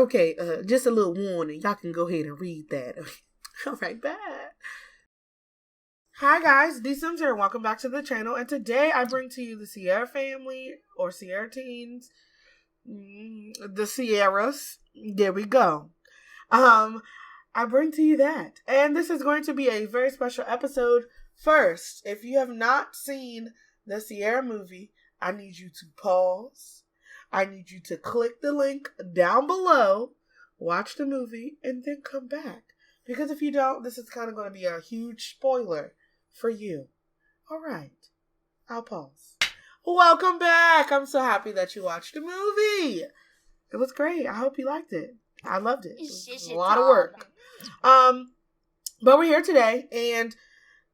Okay, just a little warning. Y'all can go ahead and read that. All right, bye. Hi guys, DeeSims here. Welcome back to the channel. And today I bring to you the Sierra family or Sierra teens. The Sierras. There we go. I bring to you that. And this is going to be a very special episode. First, if you have not seen the Sierra movie, I need you to pause. I need you to click the link down below, watch the movie, and then come back. Because if you don't, this is kind of going to be a huge spoiler for you. All right. I'll pause. Welcome back. I'm so happy that you watched the movie. It was great. I hope you liked it. I loved it. It was a lot of work. But we're here today, and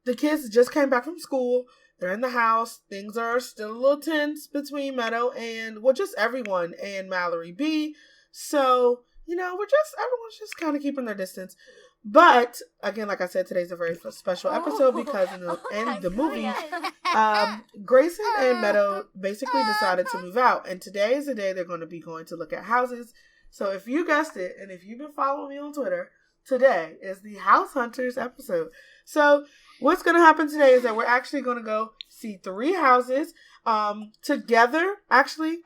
the kids just came back from school. They're in the house. Things are still a little tense between Meadow and, well, just everyone and Mallory B. So, everyone's just kind of keeping their distance. But, again, like I said, today's a very special episode because in the movie, Grayson and Meadow basically decided to move out. And today is the day they're going to look at houses. So if you guessed it, and if you've been following me on Twitter, today is the House Hunters episode. So what's going to happen today is that we're actually going to go see 3 houses together. Actually,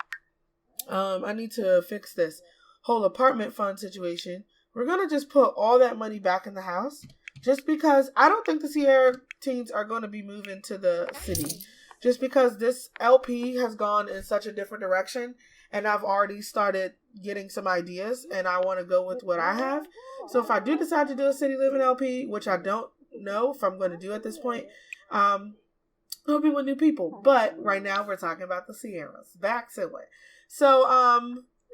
I need to fix this whole apartment fund situation. We're going to just put all that money back in the house just because I don't think the Sierra teens are going to be moving to the city. Just because this LP has gone in such a different direction and I've already started getting some ideas and I want to go with what I have. So if I do decide to do a city living LP, which I don't know if I'm going to do at this point, it'll be with new people. But right now we're talking about the Sierras. Back to it. So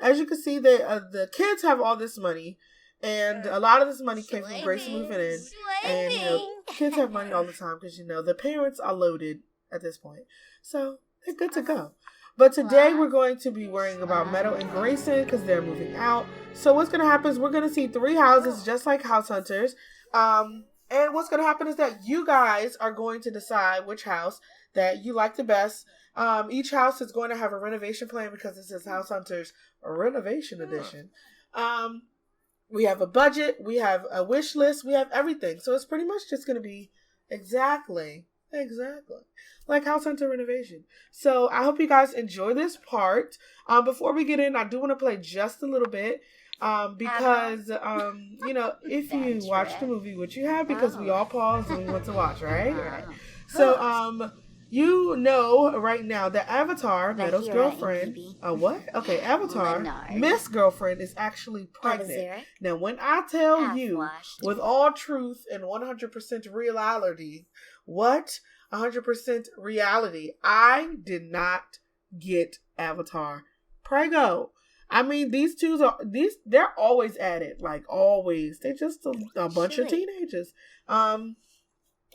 as you can see, the kids have all this money. And a lot of this money came from Grayson moving in. And, kids have money all the time because, the parents are loaded at this point. So they're good to go. But today we're going to be worrying about Meadow and Grayson because they're moving out. So what's going to happen is we're going to see 3 houses just like House Hunters. And what's going to happen is that you guys are going to decide which house that you like the best. Each house is going to have a renovation plan because this is House Hunters Renovation Edition. We have a budget, we have a wish list, we have everything. So it's pretty much just going to be exactly like House Hunter Renovation. So I hope you guys enjoy this part. Before we get in, I do want to play just a little bit because, if you watch the movie, which you have because we all paused and we went to watch, right? So, right now that Avatar, Meadow's girlfriend, what? Okay, Avatar, Miss Girlfriend is actually pregnant. Now, when I tell you with all truth and 100% reality, 100% reality, I did not get Avatar prego. I mean, they're always at it, like always. They're just a bunch of teenagers.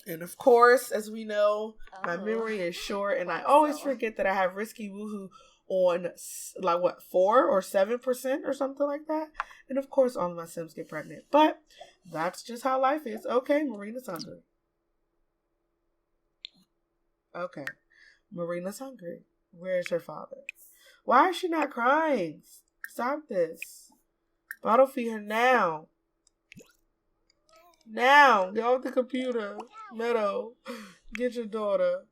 And of course, as we know, my memory is short, and I always forget that I have Risky Woohoo on 4 or 7% or something like that. And of course, all of my Sims get pregnant, but that's just how life is. Okay, Marina's hungry. Okay, Marina's hungry. Where's her father? Why is she not crying? Stop this. Bottle feed her now. Now, get off the computer. Meadow, get your daughter.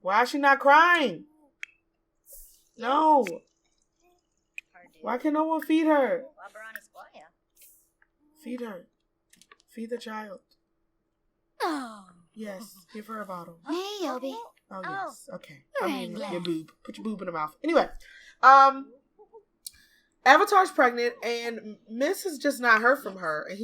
Why is she not crying? No. Why can no one feed her? Feed her. Feed the child. Oh. Yes, give her a bottle. Hey, Obi. Oh, yes. Okay. Your boob. Put your boob in her mouth. Anyway, Avatar's pregnant, and Miss has just not heard from her. And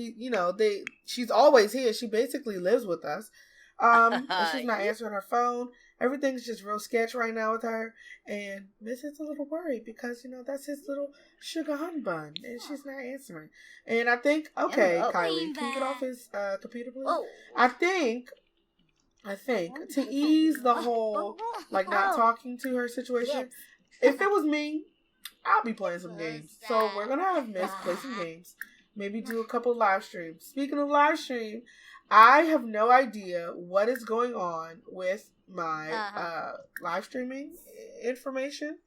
she's always here. She basically lives with us. And she's not answering her phone. Everything's just real sketch right now with her. And Miss is a little worried because, that's his little sugar hun bun. And she's not answering. And I think, okay, Kylie, can you get off his computer, please? Oh. I think to ease the whole, not talking to her situation, if it was me, I'll be playing some games. So we're going to have Miss play some games. Maybe do a couple live streams. Speaking of live stream, I have no idea what is going on with my live streaming information.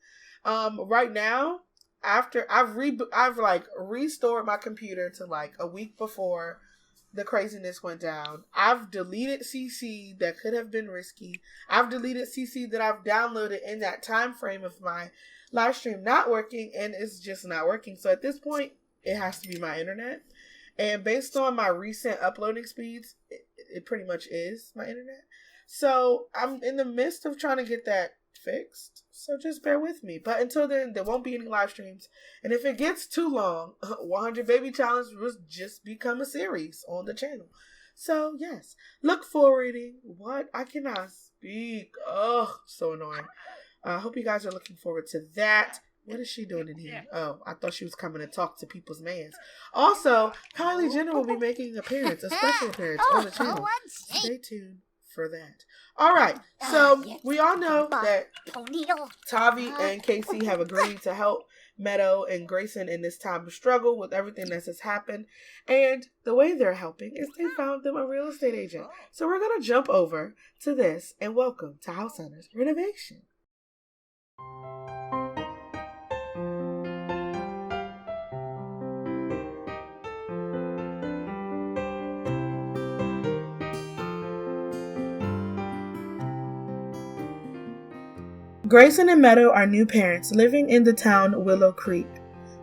Right now, after I've like restored my computer to like a week before the craziness went down. I've deleted CC that could have been risky. I've deleted CC that I've downloaded in that time frame of my live stream not working, and it's just not working. So at this point, it has to be my internet. And based on my recent uploading speeds, it pretty much is my internet. So I'm in the midst of trying to get that fixed. So just bear with me. But until then, there won't be any live streams. And if it gets too long, 100 Baby Challenge will just become a series on the channel. So yes, look forwarding. What? I cannot speak. Oh, so annoying. I hope you guys are looking forward to that. What is she doing in here? Oh, I thought she was coming to talk to people's mans. Also, Kylie Jenner will be making an appearance, a special appearance on the channel. Stay tuned for that. All right, so we all know that Tavi and Casey have agreed to help Meadow and Grayson in this time of struggle with everything that has happened. And the way they're helping is they found them a real estate agent. So we're going to jump over to this and welcome to House Hunters Renovation. Grayson and Meadow are new parents living in the town Willow Creek.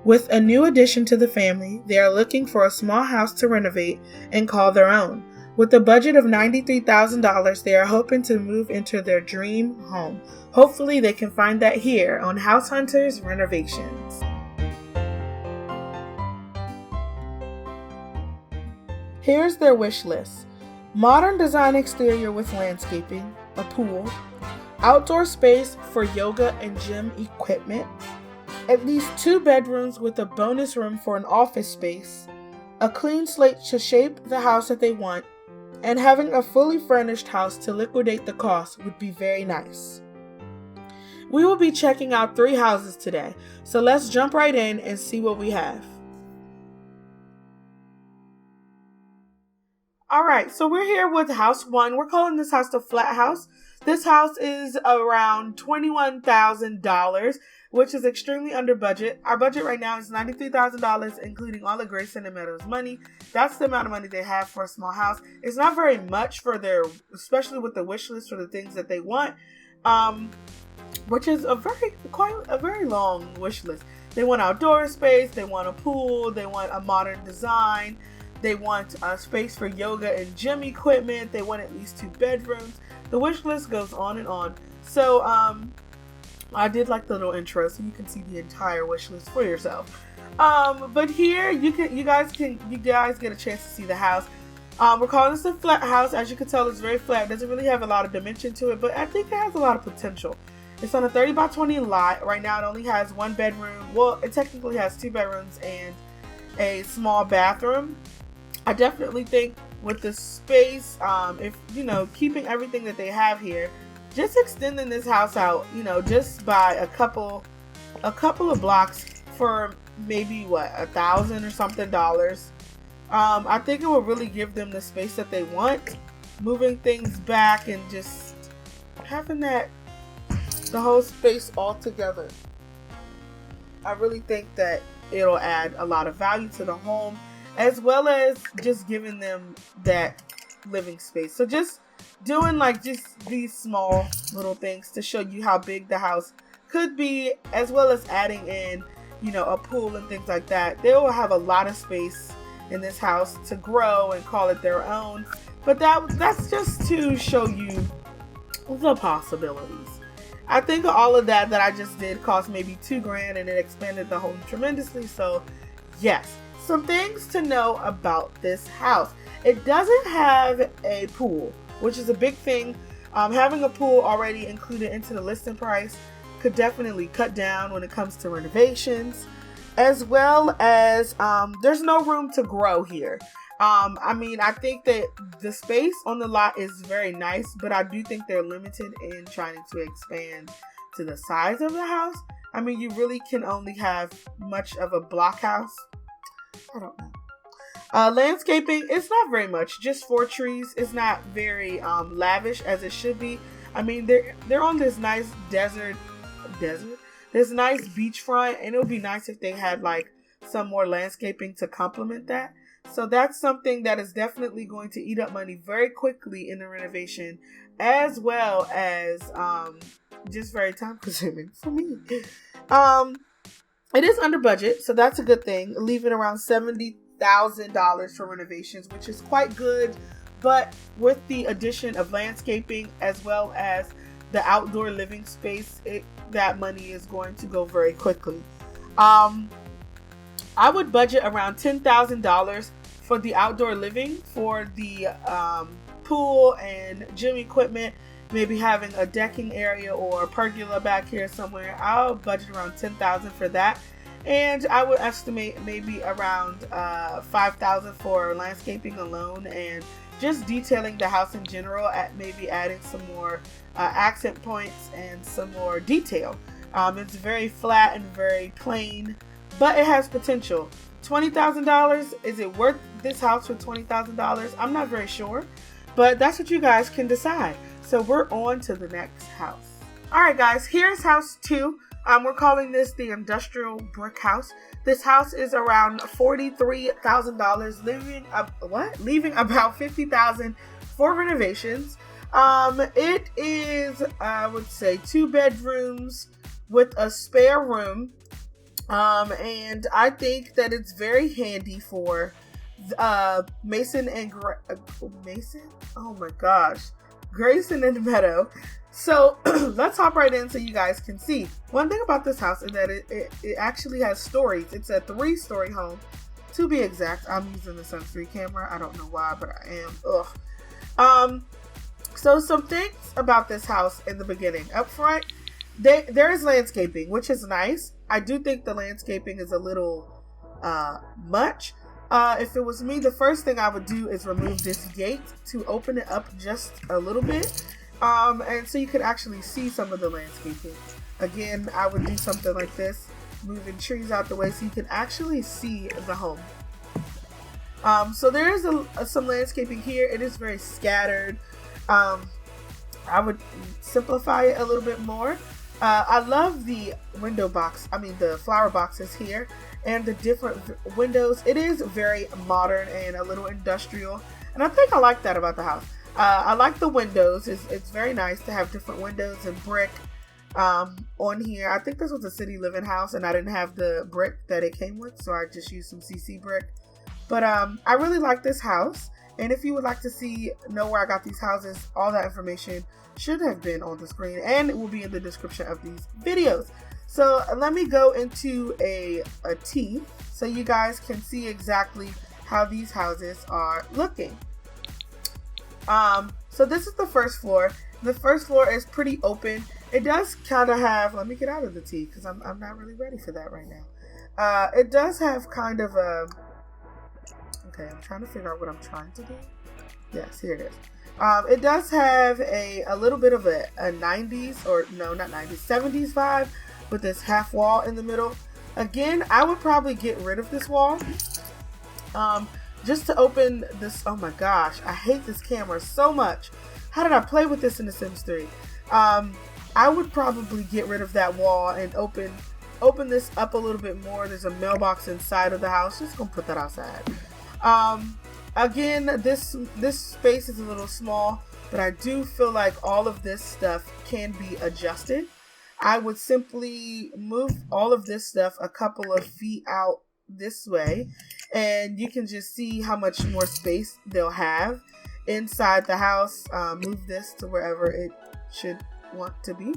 With a new addition to the family, they are looking for a small house to renovate and call their own. With a budget of $93,000, they are hoping to move into their dream home. Hopefully, they can find that here on House Hunters Renovations. Here's their wish list. Modern design exterior with landscaping, a pool, outdoor space for yoga and gym equipment, at least 2 bedrooms with a bonus room for an office space, a clean slate to shape the house that they want, and having a fully furnished house to liquidate the cost would be very nice. We will be checking out 3 houses today, so let's jump right in and see what we have. Alright, so we're here with house 1. We're calling this house the flat house. This house is around $21,000, which is extremely under budget. Our budget right now is $93,000, including all of Grayson and Meadow's money. That's the amount of money they have for a small house. It's not very much for their, especially with the wish list for the things that they want, which is a very long wish list. They want outdoor space, they want a pool, they want a modern design, they want a space for yoga and gym equipment, they want at least 2 bedrooms. The wish list goes on and on. So, I did like the little intro, so you can see the entire wish list for yourself. But here you guys get a chance to see the house. We're calling this a flat house. As you can tell, it's very flat. It doesn't really have a lot of dimension to it, but I think it has a lot of potential. It's on a 30 by 20 lot. Right now, it only has 1 bedroom. Well, it technically has 2 bedrooms and a small bathroom. I definitely think with the space, if keeping everything that they have here, just extending this house out, just by a couple of blocks for maybe $1,000 or something dollars. I think it will really give them the space that they want. Moving things back and just having the whole space all together. I really think that it'll add a lot of value to the home, as well as just giving them that living space. So just doing just these small little things to show you how big the house could be, as well as adding in, a pool and things like that. They will have a lot of space in this house to grow and call it their own. But that's just to show you the possibilities. I think all of that I just did cost maybe $2,000, and it expanded the home tremendously. So yes. Some things to know about this house. It doesn't have a pool, which is a big thing. Having a pool already included into the listing price could definitely cut down when it comes to renovations, as well as there's no room to grow here. I think that the space on the lot is very nice, but I do think they're limited in trying to expand to the size of the house. You really can only have much of a block house. I don't know. Landscaping, it's not very much, just 4 trees. It's not very lavish as it should be. They're on this nice desert There's nice beachfront, and it would be nice if they had like some more landscaping to complement that. So that's something that is definitely going to eat up money very quickly in the renovation, as well as just very time consuming for me. It is under budget, so that's a good thing. Leaving around $70,000 for renovations, which is quite good. But with the addition of landscaping as well as the outdoor living space, that money is going to go very quickly. I would budget around $10,000 for the outdoor living, for the pool and gym equipment, maybe having a decking area or a pergola back here somewhere. I'll budget around $10,000 for that. And I would estimate maybe around $5,000 for landscaping alone and just detailing the house in general, at maybe adding some more accent points and some more detail. It's very flat and very plain, but it has potential. $20,000, is it worth this house for $20,000? I'm not very sure, but that's what you guys can decide. So we're on to the next house. All right, guys, here's house 2. We're calling this the industrial brick house. This house is around $43,000, leaving about $50,000 for renovations. It is, I would say, 2 bedrooms with a spare room. And I think that it's very handy for Mason and Mason? Oh my gosh. Grayson and Meadow. So let's hop right in so you guys can see. One thing about this house is that it actually has stories. It's a 3-story home, to be exact. I'm using the Sun3 camera. I don't know why, but I am. So some things about this house in the beginning. Up front, there is landscaping, which is nice. I do think the landscaping is a little much. If it was me, the first thing I would do is remove this gate to open it up just a little bit. And so you could actually see some of the landscaping. Again, I would do something like this, moving trees out the way so you can actually see the home. So there is some landscaping here. It is very scattered. I would simplify it a little bit more. I love the the flower boxes here and the different windows. It is very modern and a little industrial, and I think I like that about the house. I like the windows. It's very nice to have different windows and brick on here. I think this was a city living house and I didn't have the brick that it came with, so I just used some CC brick. But I really like this house, and if you would like to know where I got these houses, all that information should have been on the screen and it will be in the description of these videos. So let me go into a T so you guys can see exactly how these houses are looking. So this is the first floor. The first floor is pretty open. It does kind of have, let me get out of the T because I'm not really ready for that right now. It does have kind of a, okay, I'm trying to figure out what I'm trying to do. Yes, here it is. It does have a little bit of a 90s, or no, not 90s, 70s vibe with this half wall in the middle. Again, I would probably get rid of this wall. Just to open this, oh my gosh, I hate this camera so much. How did I play with this in The Sims 3? I would probably get rid of that wall and open this up a little bit more. There's a mailbox inside of the house. Just gonna put that outside. Again, this space is a little small, but I do feel like all of this stuff can be adjusted. I would simply move all of this stuff a couple of feet out this way, and you can just see how much more space they'll have inside the house. Move this to wherever it should want to be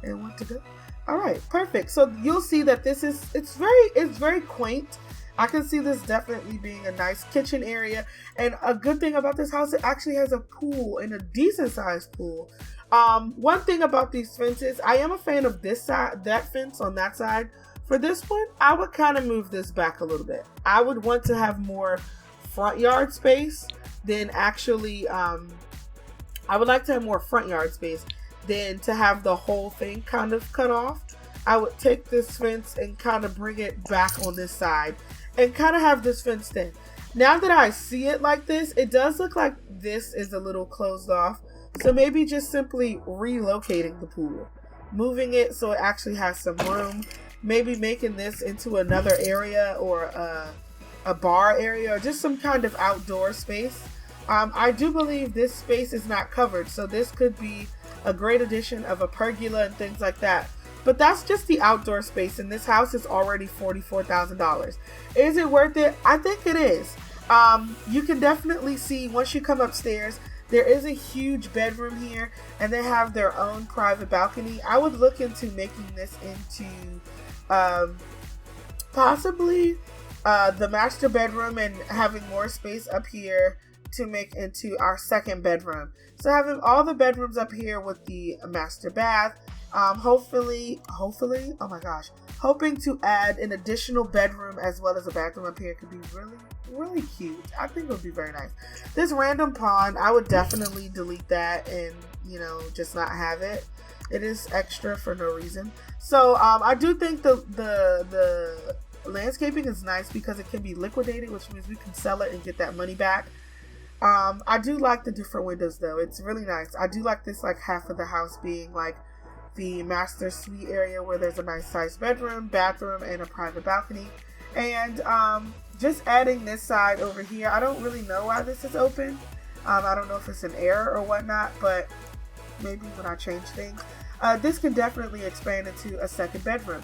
and want to go. All right, perfect. So you'll see that this is, it's very quaint. I can see this definitely being a nice kitchen area. And a good thing about this house, it actually has a pool, and a decent sized pool. One thing about these fences, I am a fan of this side, that fence on that side. For this one, I would kind of move this back a little bit. I would want to have more front yard space than actually, I would like to have more front yard space than to have the whole thing kind of cut off. I would take this fence and kind of bring it back on this side and kind of have this fenced in. Now that I see it like this, it does look like this is a little closed off. So maybe just simply relocating the pool moving it so it actually has some room. Maybe making this into another area or a bar area or just some kind of outdoor space. I do believe this space is not covered, so this could be a great addition of a pergola and things like that. But that's just the outdoor space, and this house is already $44,000. Is it worth it? I think it is. You can definitely see once you come upstairs, there is a huge bedroom here, and they have their own private balcony. I would look into making this into possibly the master bedroom and having more space up here to make into our second bedroom. So having all the bedrooms up here with the master bath, hopefully, oh my gosh, hoping to add an additional bedroom as well as a bathroom up here could be really, really cute. I think it would be very nice. This random pond, I would definitely delete that and, you know, just not have it. It is extra for no reason. So I do think the landscaping is nice because it can be liquidated, which means we can sell it and get that money back. I do like the different windows though. It's really nice. I do like this, like half of the house being like the master suite area where there's a nice sized bedroom, bathroom, and a private balcony. And just adding this side over here. I don't really know why this is open. I don't know if it's an error or whatnot, but maybe when I change things. This can definitely expand into a second bedroom.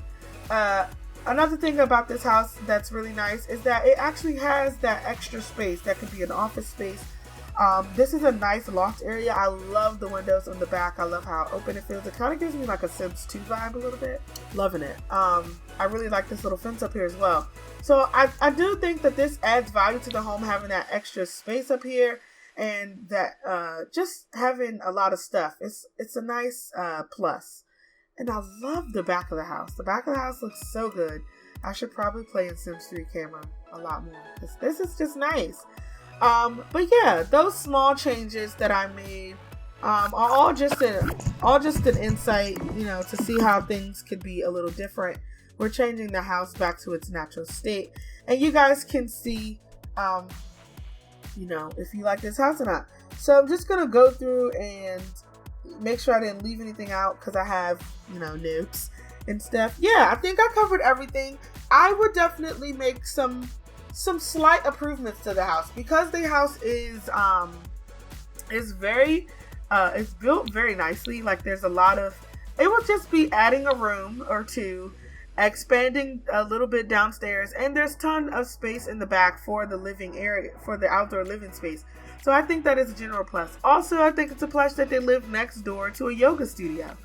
Another thing about this house that's really nice is that it actually has that extra space that could be an office space. This is a nice loft area. I love the windows on the back. I love how open it feels. It kind of gives me like a Sims 2 vibe a little bit. Loving it. I really like this little fence up here as well. So I do think that this adds value to the home, having that extra space up here and that just having a lot of stuff. It's a nice plus. And I love the back of the house. The back of the house looks so good. I should probably play in Sims 3 camera a lot more. This is just nice. But yeah, those small changes that I made are all just an insight, you know, to see how things could be a little different. We're changing the house back to its natural state. And you guys can see, you know, if you like this house or not. So I'm just going to go through and make sure I didn't leave anything out because I have, you know, notes and stuff. Yeah, I think I covered everything. I would definitely make some slight improvements to the house because the house is very it's built very nicely. Like there's a lot of, it will just be adding a room or two, expanding a little bit downstairs, and there's ton of space in the back for the living area, for the outdoor living space. So I think that is a general plus. Also, I think it's a plus that they live next door to a yoga studio.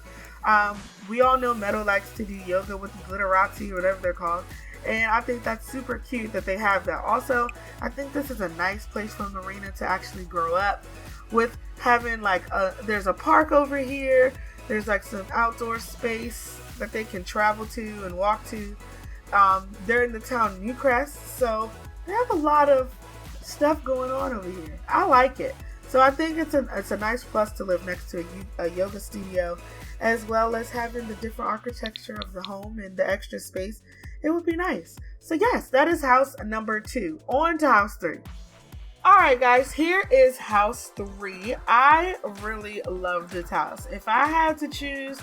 We all know Meadow likes to do yoga with the Deligracy or whatever they're called. And I think that's super cute that they have that. Also, I think this is a nice place for Marina to actually grow up with having like there's a park over here. There's like some outdoor space that they can travel to and walk to. They're in the town Newcrest, so they have a lot of stuff going on over here. I like it. So I think it's a nice plus to live next to a yoga studio, as well as having the different architecture of the home and the extra space. It would be nice. So yes, that is house number 2. On to house 3. Alright guys, here is house 3. I really love this house. If I had to choose,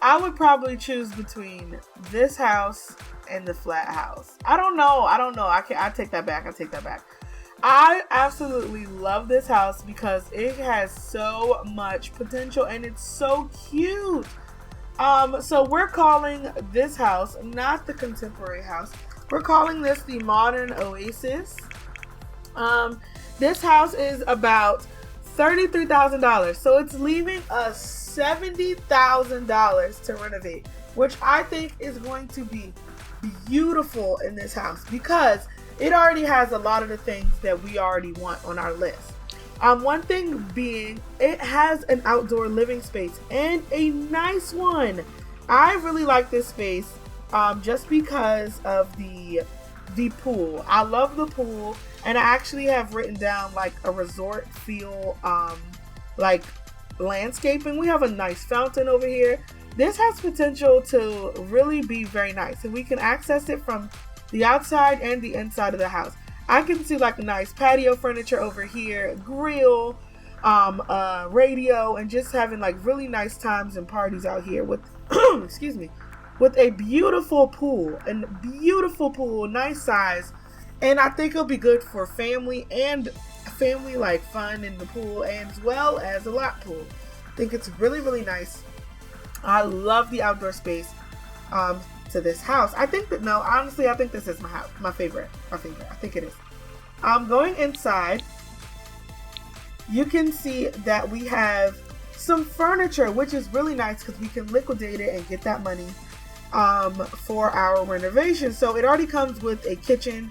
I would probably choose between this house and the flat house. I don't know. I take that back. I absolutely love this house because it has so much potential and it's so cute. So we're calling this house, not the contemporary house, we're calling this the modern oasis. This house is about $33,000, so it's leaving us $70,000 to renovate, which I think is going to be beautiful in this house because it already has a lot of the things that we already want on our list. One thing being, it has an outdoor living space and a nice one. I really like this space just because of the pool. I love the pool, and I actually have written down like a resort feel, like landscaping. We have a nice fountain over here. This has potential to really be very nice, and we can access it from the outside and the inside of the house. I can see like a nice patio furniture over here, grill, radio, and just having like really nice times and parties out here with excuse me, with a beautiful pool, nice size. And I think it'll be good for family like fun in the pool, and as well as a lap pool. I think it's really, really nice. I love the outdoor space to this house. I think this is my favorite. I think it is. Going inside, you can see that we have some furniture, which is really nice because we can liquidate it and get that money for our renovation. So it already comes with a kitchen,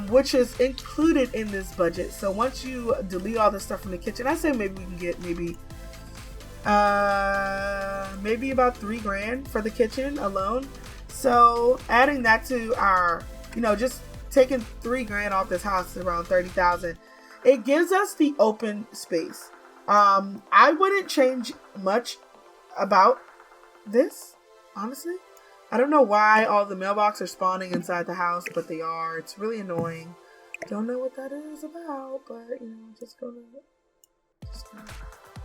which is included in this budget. So once you delete all the stuff from the kitchen, I say maybe we can get maybe about $3,000 for the kitchen alone. So adding that to our, just taking $3,000 off this house is around $30,000. It gives us the open space. I wouldn't change much about this, honestly. I don't know why all the mailboxes are spawning inside the house, but they are. It's really annoying. Don't know what that is about, but just gonna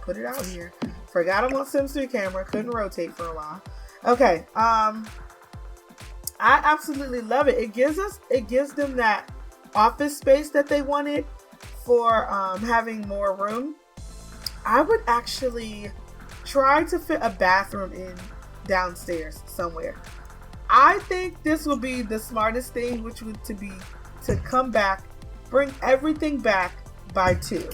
put it out here. Forgot I'm on Sims 3 camera. Couldn't rotate for a while. Okay. I absolutely love it. It gives them that office space that they wanted for having more room. I would actually try to fit a bathroom in downstairs somewhere. I think this will be the smartest thing, which would be to come back, bring everything back by 2.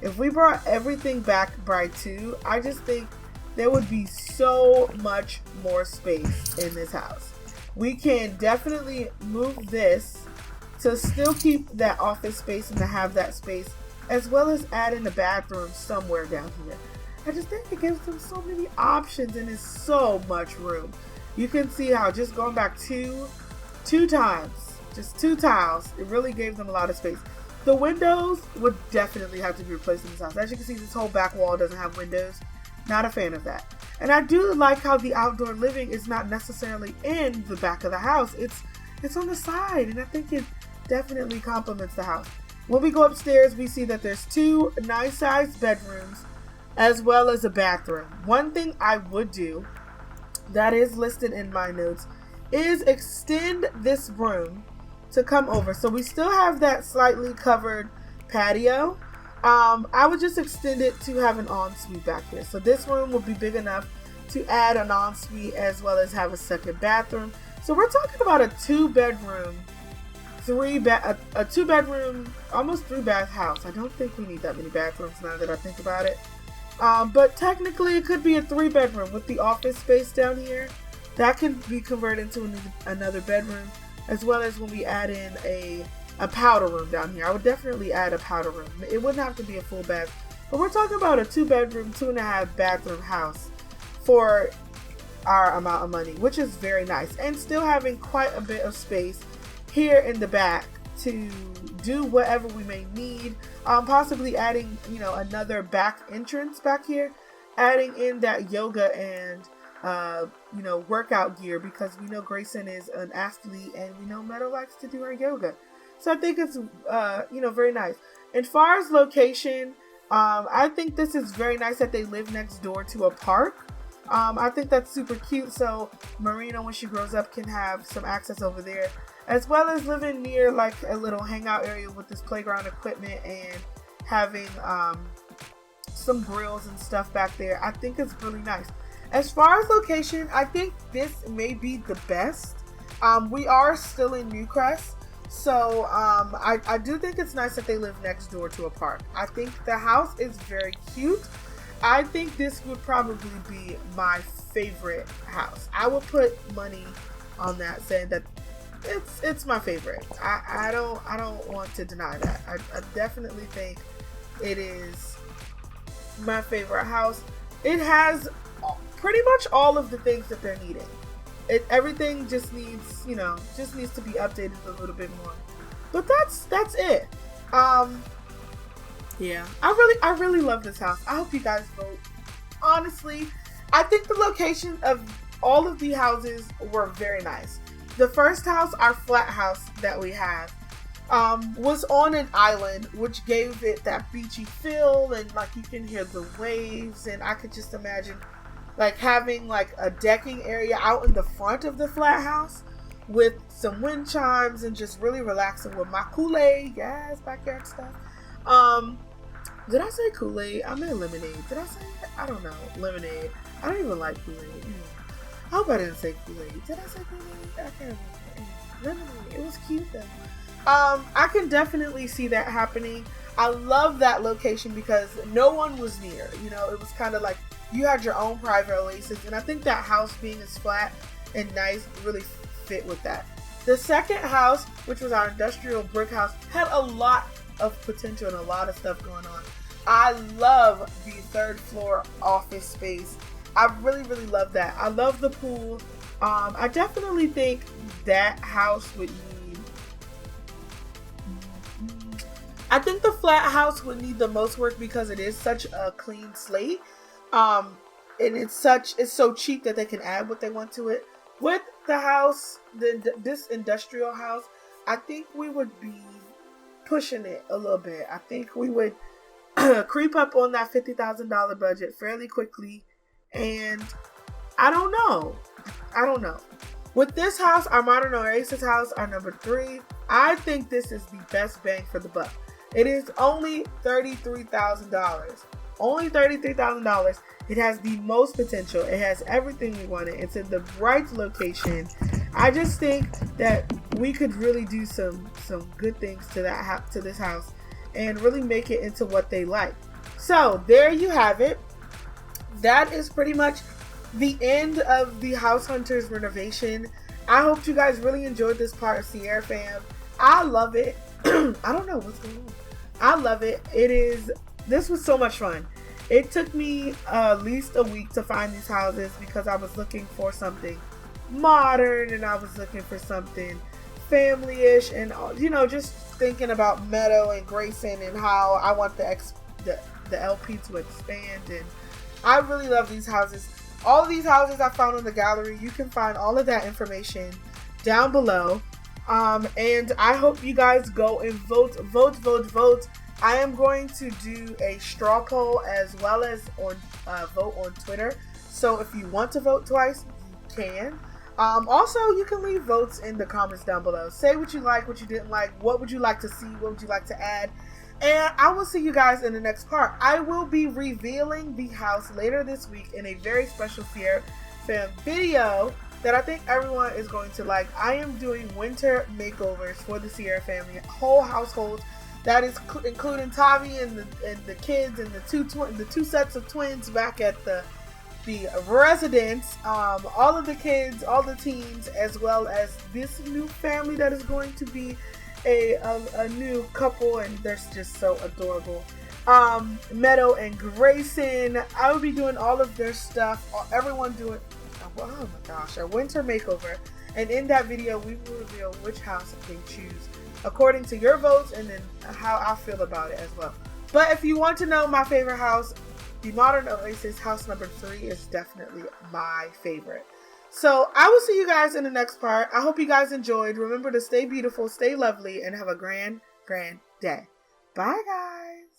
If we brought everything back by 2, I just think there would be so much more space in this house. We can definitely move this to still keep that office space and to have that space, as well as add in the bathroom somewhere down here. I just think it gives them so many options and is so much room. You can see how just going back two times, just 2 tiles, it really gave them a lot of space. The windows would definitely have to be replaced in this house. As you can see, this whole back wall doesn't have windows. Not a fan of that. And I do like how the outdoor living is not necessarily in the back of the house. It's on the side, and I think it definitely complements the house. When we go upstairs, we see that there's 2 nice sized bedrooms as well as a bathroom. One thing I would do that is listed in my notes is extend this room to come over. So we still have that slightly covered patio. I would just extend it to have an ensuite back here. So this room will be big enough to add an ensuite as well as have a second bathroom. So we're talking about a 2-bedroom, a 2-bedroom, almost 3-bath house. I don't think we need that many bathrooms now that I think about it. But technically it could be a 3-bedroom with the office space down here. That can be converted into another bedroom, as well as when we add in a powder room down here. I would definitely add a powder room. It wouldn't have to be a full bath, but we're talking about a 2-bedroom, 2.5 bathroom house for our amount of money, which is very nice, and still having quite a bit of space here in the back to do whatever we may need. Possibly adding, another back entrance back here, adding in that yoga and workout gear, because we know Grayson is an athlete and we know Meadow likes to do her yoga. So I think it's, very nice. As far as location, I think this is very nice that they live next door to a park. I think that's super cute. So Marina, when she grows up, can have some access over there, as well as living near like a little hangout area with this playground equipment and having some grills and stuff back there. I think it's really nice. As far as location, I think this may be the best. We are still in Newcrest, so I do think it's nice that they live next door to a park. I think the house is very cute. I think this would probably be my favorite house. I will put money on that, saying that it's my favorite. I don't want to deny that. I definitely think it is my favorite house. It has pretty much all of the things that they're needing. Everything just needs, to be updated a little bit more. But that's it. Yeah, I really love this house. I hope you guys vote. Honestly, I think the location of all of the houses were very nice. The first house, our flat house that we have, was on an island, which gave it that beachy feel, and like you can hear the waves, and I could just imagine like having like a decking area out in the front of the flat house with some wind chimes and just really relaxing with my Kool-Aid, yes, backyard stuff. Did I say Kool-Aid? I meant lemonade. Did I say it? I don't know. Lemonade. I don't even like Kool-Aid. I hope I didn't say Kool-Aid. Did I say Kool-Aid? I can't remember. Lemonade. It was cute though. I can definitely see that happening. I love that location because no one was near. You know, it was kind of like you had your own private oasis, and I think that house being as flat and nice really fit with that. The second house, which was our industrial brick house, had a lot of potential and a lot of stuff going on. I love the third floor office space. I really, really love that. I love the pool. I definitely think that house would need, I think the flat house would need the most work because it is such a clean slate. And it's so cheap that they can add what they want to it. With the house, this industrial house, I think we would be pushing it a little bit. I think we would creep up on that $50,000 budget fairly quickly. And I don't know. With this house, our modern oasis house, our number 3, I think this is the best bang for the buck. It is only $33,000. Only $33,000. It has the most potential. It has everything we wanted. It's in the right location. I just think that we could really do some good things to this house and really make it into what they like. So there you have it. That is pretty much the end of the House Hunters renovation. I hope you guys really enjoyed this part of Sierra Fam. I love it. I don't know what's going on. I love it. This was so much fun. It took me at least a week to find these houses because I was looking for something modern and I was looking for something family-ish and, you know, just thinking about Meadow and Grayson and how I want the LP to expand. And I really love these houses. All of these houses I found in the gallery. You can find all of that information down below. And I hope you guys go and vote. I am going to do a straw poll as well as vote on Twitter. So if you want to vote twice, you can. Also, you can leave votes in the comments down below. Say what you like, what you didn't like, what would you like to see, what would you like to add. And I will see you guys in the next part. I will be revealing the house later this week in a very special Sierra Fam video that I think everyone is going to like. I am doing winter makeovers for the Sierra family, whole household. That is including Tavi and the kids and the two sets of twins back at the residence. All of the kids, all the teens, as well as this new family that is going to be a new couple, and they're just so adorable. Meadow and Grayson. I will be doing all of their stuff. Everyone doing, oh my gosh, a winter makeover. And in that video, we will reveal which house they choose according to your votes and then how I feel about it as well. But if you want to know my favorite house, the Modern Oasis house number 3 is definitely my favorite. So I will see you guys in the next part. I hope you guys enjoyed. Remember to stay beautiful, stay lovely, and have a grand day. Bye, guys.